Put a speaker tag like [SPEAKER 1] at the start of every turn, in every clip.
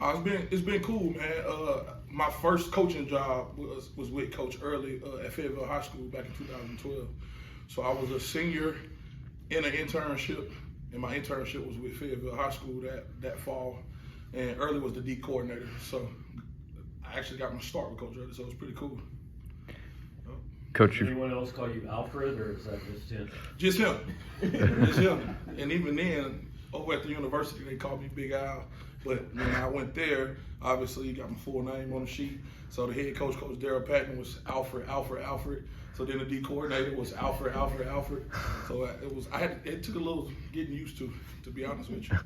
[SPEAKER 1] It's been cool, man. My first coaching job was with Coach Early at Fayetteville High School back in 2012. So I was a senior in an internship, and my internship was with Fayetteville High School that fall. And Early was the D coordinator, so I actually got my start with Coach Early, so it was pretty cool.
[SPEAKER 2] Coach,
[SPEAKER 3] Does anyone else call you Alfred, or is that just him?
[SPEAKER 1] Just him. Just him. And even then, over at the university, they called me Big Al. But when I went there, obviously, you got my full name on the sheet. So the head coach, Coach Daryl Patton, was Alfred. So then the D coordinator was Alfred. So it took a little getting used to be honest with you.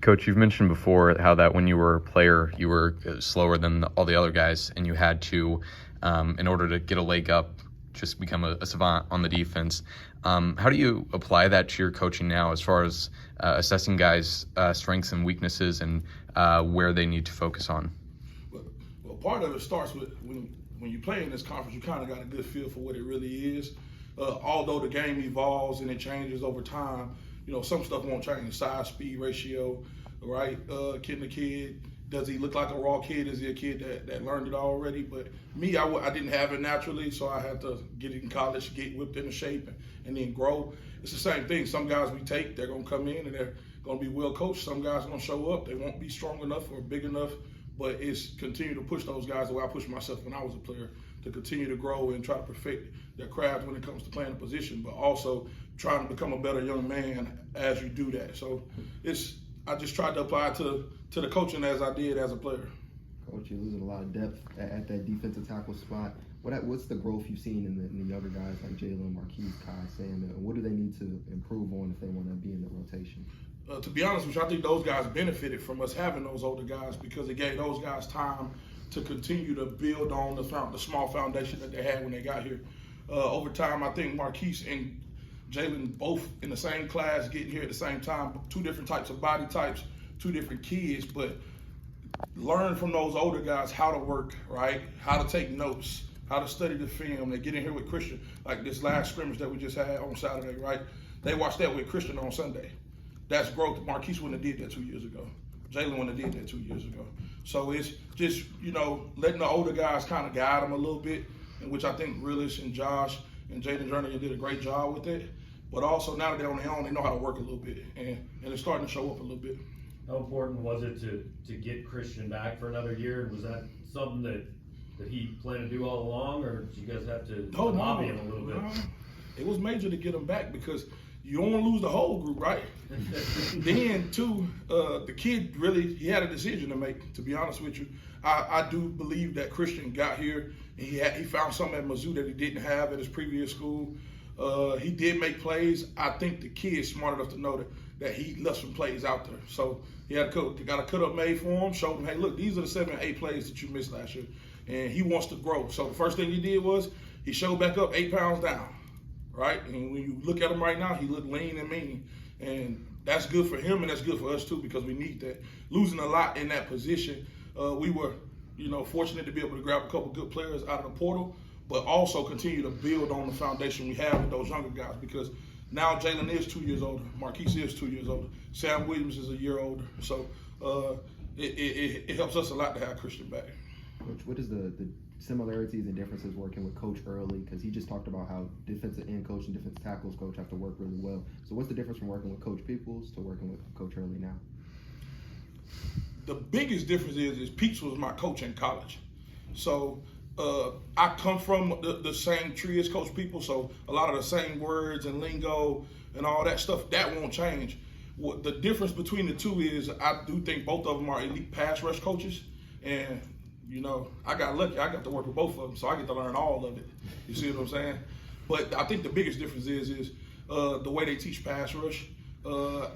[SPEAKER 2] Coach, you've mentioned before how that when you were a player, you were slower than all the other guys, and you had to, in order to get a leg up, just become a savant on the defense. How do you apply that to your coaching now as far as assessing guys' strengths and weaknesses and where they need to focus on?
[SPEAKER 1] Well, part of it starts with when you play in this conference, you kind of got a good feel for what it really is. Although the game evolves and it changes over time, some stuff won't change. Size, speed, ratio, right? Kid to kid. Does he look like a raw kid? Is he a kid that learned it already? But me, I didn't have it naturally, so I had to get it in college, get whipped into shape, and then grow. It's the same thing. Some guys we take, they're going to come in and they're going to be well coached. Some guys are going to show up. They won't be strong enough or big enough, but it's continue to push those guys the way I pushed myself when I was a player, to continue to grow and try to perfect their craft when it comes to playing a position, but also trying to become a better young man as you do that. So I just tried to apply to the coaching as I did as a player.
[SPEAKER 4] Coach, you're losing a lot of depth at that defensive tackle spot. What's the growth you've seen in the younger guys like Jalen, Marquise, Kai, Sam, and what do they need to improve on if they want to be in the rotation?
[SPEAKER 1] To be honest with you, I think those guys benefited from us having those older guys because it gave those guys time to continue to build on the small foundation that they had when they got here. Over time, I think Marquise and Jalen both in the same class getting here at the same time, two different types of body types, two different kids, but learn from those older guys how to work, right? How to take notes, how to study the film. They get in here with Christian, like this last scrimmage that we just had on Saturday, right? They watched that with Christian on Sunday. That's growth. Marquise wouldn't have did that 2 years ago. Jalen wouldn't have did that 2 years ago. So it's just, letting the older guys kind of guide them a little bit, in which I think Realis and Josh and Jaden Jernigan did a great job with it. But also now that they're on their own, they know how to work a little bit, and it's starting to show up a little bit.
[SPEAKER 3] How important was it to get Christian back for another year? And was that something that he planned to do all along, or did you guys have to lobby him a little bit?
[SPEAKER 1] No. It was major to get him back because you don't want to lose the whole group, right? Then, too, the kid he had a decision to make, to be honest with you. I do believe that Christian got here and he found something at Mizzou that he didn't have at his previous school. He did make plays. I think the kid's smart enough to know that he left some plays out there. So he got a cut-up made for him, showed him, hey, look, these are the 7 or 8 plays that you missed last year. And he wants to grow. So the first thing he did was he showed back up 8 pounds down, right? And when you look at him right now, he looked lean and mean. And that's good for him and that's good for us too because we need that. Losing a lot in that position, we were, fortunate to be able to grab a couple good players out of the portal, but also continue to build on the foundation we have with those younger guys because now Jalen is 2 years older, Marquise is 2 years older, Sam Williams is a year older. So it helps us a lot to have Christian back.
[SPEAKER 4] Coach, what is the similarities and differences working with Coach Early? Because he just talked about how defensive end coach and defensive tackles coach have to work really well. So what's the difference from working with Coach Peoples to working with Coach Early now?
[SPEAKER 1] The biggest difference is Peeps was my coach in college. So I come from the same tree as Coach Peoples, so a lot of the same words and lingo and all that stuff, that won't change. What the difference between the two is I do think both of them are elite pass rush coaches. And, I got lucky. I got to work with both of them, so I get to learn all of it. You see what I'm saying? But I think the biggest difference is the way they teach pass rush.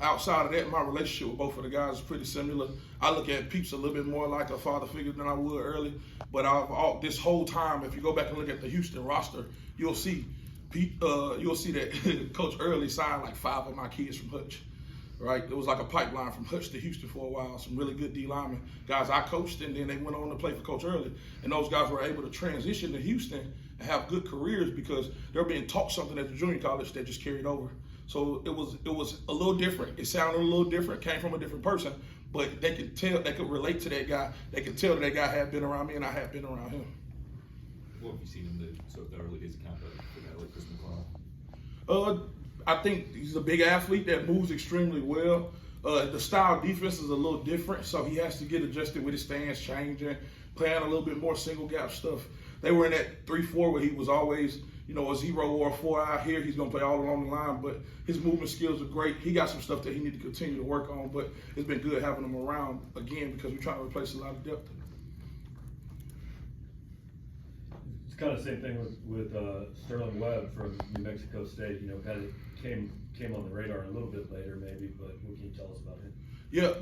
[SPEAKER 1] Outside of that, my relationship with both of the guys is pretty similar. I look at Peeps a little bit more like a father figure than I would Early. But this whole time, if you go back and look at the Houston roster, you'll see that Coach Early signed like 5 of my kids from Hutch. Right, it was like a pipeline from Hutch to Houston for a while. Some really good D linemen, guys I coached, and then they went on to play for Coach Early. And those guys were able to transition to Houston and have good careers because they're being taught something at the junior college that just carried over. So it was a little different. It sounded a little different, came from a different person, but they could tell, they could relate to that guy. They could tell that guy had been around me and I had been around him.
[SPEAKER 5] What have you seen in the early days of camp for a guy like Chris McCall?
[SPEAKER 1] I think he's a big athlete that moves extremely well. The style of defense is a little different, so he has to get adjusted with his stance changing, playing a little bit more single gap stuff. They were in that 3-4 where he was always, a 0 or a 4 out here. He's going to play all along the line, but his movement skills are great. He got some stuff that he needs to continue to work on, but it's been good having him around again because we're trying to replace a lot of depth.
[SPEAKER 3] It's kind of the same thing with Sterling Webb from New Mexico State. Kind of came on the radar a little bit later, maybe. But what can you tell us about him?
[SPEAKER 1] Yeah,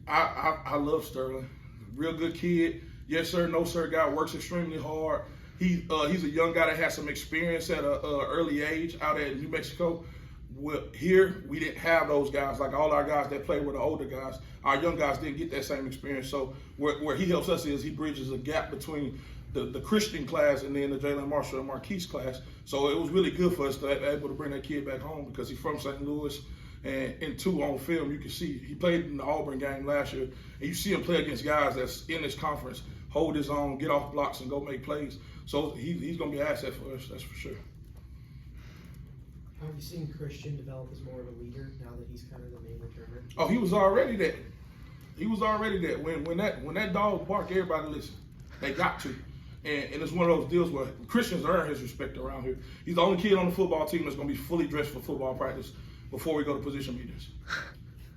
[SPEAKER 1] I love Sterling. Real good kid. Yes sir, no sir guy. Works extremely hard. He's a young guy that has some experience at a early age out at New Mexico. Here we didn't have those guys. Like all our guys that play were the older guys. Our young guys didn't get that same experience. So where he helps us is he bridges a gap between the Christian class and then the Jalen Marshall and Marquise class. So it was really good for us to be able to bring that kid back home because he's from St. Louis. And two, on film, you can see he played in the Auburn game last year, and you see him play against guys that's in this conference, hold his own, get off blocks, and go make plays. So he's going to be an asset for us, that's for sure.
[SPEAKER 6] How have you seen Christian develop as more of a leader now that he's kind of the main returner?
[SPEAKER 1] Oh, he was already that. He was already that. When that dog bark, everybody listen. They got to. And it's one of those deals where Christian's earned his respect around here. He's the only kid on the football team that's going to be fully dressed for football practice before we go to position meetings.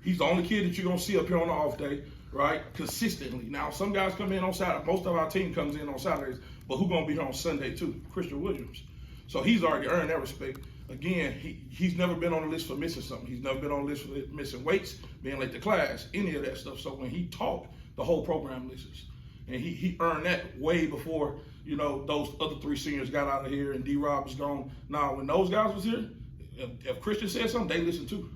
[SPEAKER 1] He's the only kid that you're going to see up here on the off day, right, consistently. Now, some guys come in on Saturday. Most of our team comes in on Saturdays, but who's going to be here on Sunday too? Christian Williams. So he's already earned that respect. Again, he's never been on the list for missing something. He's never been on the list for missing weights, being late to class, any of that stuff. So when he talked, the whole program listens. And he earned that way before, those other 3 seniors got out of here and D-Rob is gone. Now, when those guys was here, if Christian said something, they listened too.